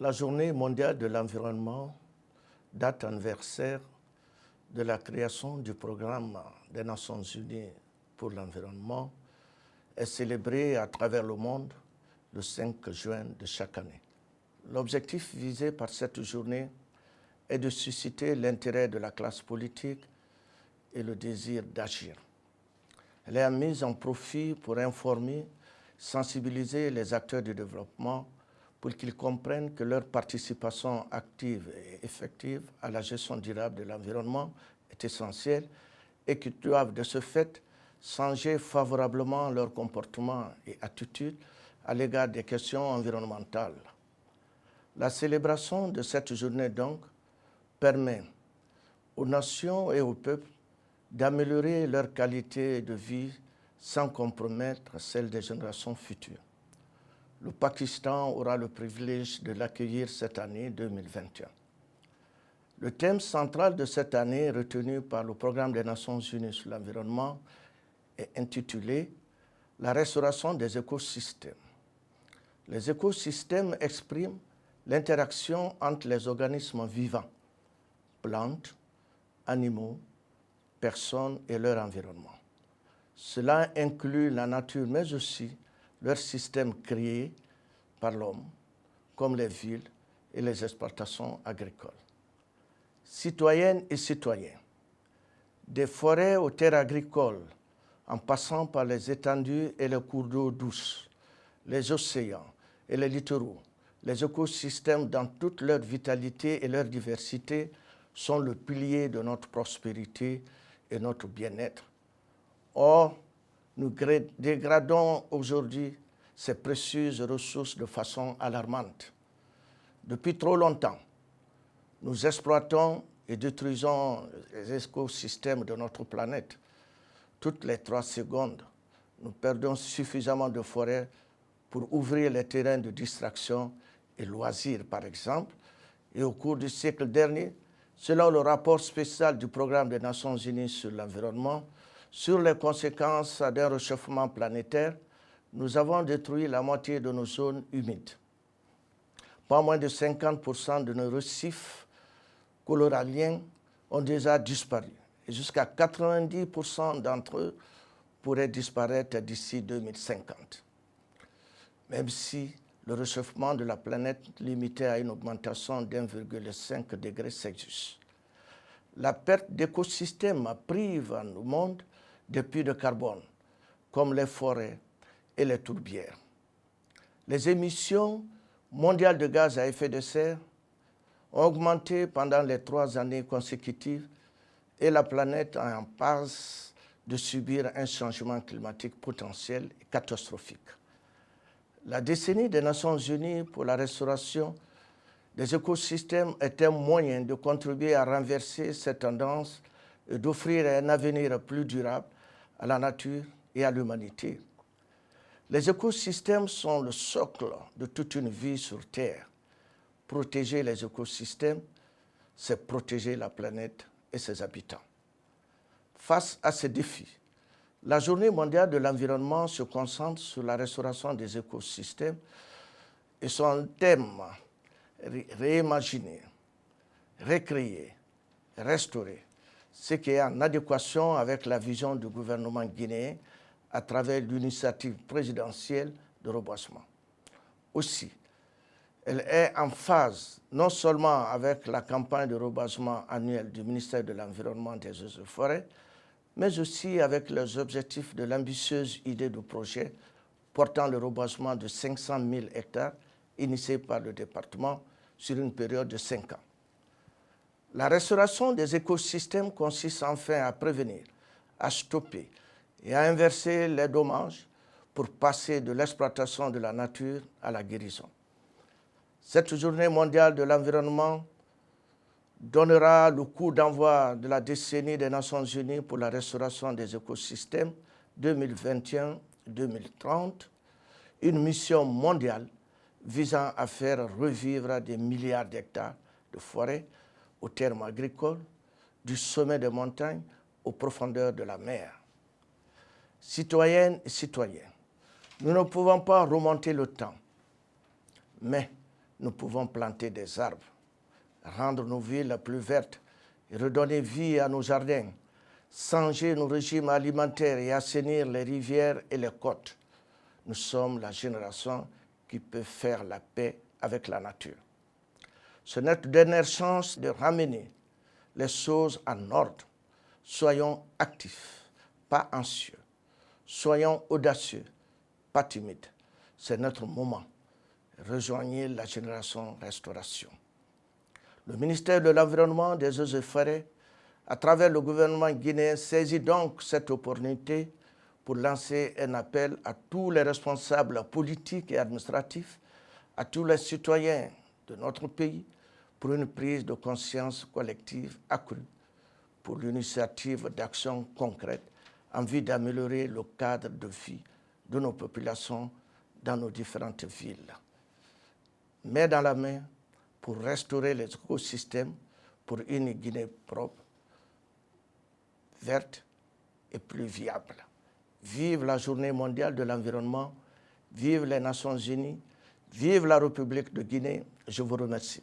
La Journée mondiale de l'environnement, date anniversaire de la création du programme des Nations unies pour l'environnement, est célébrée à travers le monde le 5 juin de chaque année. L'objectif visé par cette journée est de susciter l'intérêt de la classe politique et le désir d'agir. Elle est mise en profit pour informer, sensibiliser les acteurs du développement pour qu'ils comprennent que leur participation active et effective à la gestion durable de l'environnement est essentielle et qu'ils doivent de ce fait changer favorablement leur comportement et attitude à l'égard des questions environnementales. La célébration de cette journée donc permet aux nations et aux peuples d'améliorer leur qualité de vie sans compromettre celle des générations futures. Le Pakistan aura le privilège de l'accueillir cette année 2021. Le thème central de cette année, retenu par le Programme des Nations unies sur l'environnement, est intitulé « La restauration des écosystèmes ». Les écosystèmes expriment l'interaction entre les organismes vivants, plantes, animaux, personnes et leur environnement. Cela inclut la nature, mais aussi leurs systèmes créés par l'homme, comme les villes et les exploitations agricoles. Citoyennes et citoyens, des forêts aux terres agricoles, en passant par les étendues et les cours d'eau douce, les océans et les littoraux, les écosystèmes dans toute leur vitalité et leur diversité sont le pilier de notre prospérité et notre bien-être. Or, nous dégradons aujourd'hui ces précieuses ressources de façon alarmante. Depuis trop longtemps, nous exploitons et détruisons les écosystèmes de notre planète. Toutes les 3 secondes, nous perdons suffisamment de forêts pour ouvrir les terrains de distraction et loisirs, par exemple. Et au cours du siècle dernier, selon le rapport spécial du Programme des Nations unies sur l'environnement, sur les conséquences d'un réchauffement planétaire, nous avons détruit la moitié de nos zones humides. Pas moins de 50% de nos récifs coralliens ont déjà disparu. Et jusqu'à 90% d'entre eux pourraient disparaître d'ici 2050. Même si le réchauffement de la planète limité à une augmentation d'1,5 degré Celsius. La perte d'écosystèmes prive au monde des puits de carbone, comme les forêts et les tourbières. Les émissions mondiales de gaz à effet de serre ont augmenté pendant les 3 années consécutives et la planète est en passe de subir un changement climatique potentiel et catastrophique. La décennie des Nations unies pour la restauration des écosystèmes est un moyen de contribuer à renverser cette tendance et d'offrir un avenir plus durable à la nature et à l'humanité. Les écosystèmes sont le socle de toute une vie sur Terre. Protéger les écosystèmes, c'est protéger la planète et ses habitants. Face à ces défis, la Journée mondiale de l'environnement se concentre sur la restauration des écosystèmes et son thème réimaginer, recréer, restaurer, ce qui est en adéquation avec la vision du gouvernement guinéen à travers l'initiative présidentielle de reboisement. Aussi, elle est en phase non seulement avec la campagne de reboisement annuelle du ministère de l'Environnement, des Eaux et Forêts, mais aussi avec les objectifs de l'ambitieuse idée de projet portant le reboisement de 500 000 hectares initié par le département sur une période de 5 ans. La restauration des écosystèmes consiste enfin à prévenir, à stopper et à inverser les dommages pour passer de l'exploitation de la nature à la guérison. Cette journée mondiale de l'environnement donnera le coup d'envoi de la décennie des Nations unies pour la restauration des écosystèmes 2021-2030, une mission mondiale visant à faire revivre des milliards d'hectares de forêts aux termes agricoles, du sommet des montagnes aux profondeurs de la mer. Citoyennes et citoyens, nous ne pouvons pas remonter le temps, mais nous pouvons planter des arbres, rendre nos villes plus vertes, redonner vie à nos jardins, changer nos régimes alimentaires et assainir les rivières et les côtes. Nous sommes la génération qui peut faire la paix avec la nature. C'est notre dernière chance de ramener les choses en ordre. Soyons actifs, pas anxieux. Soyons audacieux, pas timides. C'est notre moment. Rejoignez la génération restauration. Le ministère de l'Environnement, des Eaux et Forêts, à travers le gouvernement guinéen, saisit donc cette opportunité pour lancer un appel à tous les responsables politiques et administratifs, à tous les citoyens de notre pays, pour une prise de conscience collective accrue, pour l'initiative d'actions concrètes en vue d'améliorer le cadre de vie de nos populations dans nos différentes villes. Main dans la main pour restaurer les écosystèmes pour une Guinée propre, verte et plus viable. Vive la Journée mondiale de l'environnement, vive les Nations unies, vive la République de Guinée. Je vous remercie.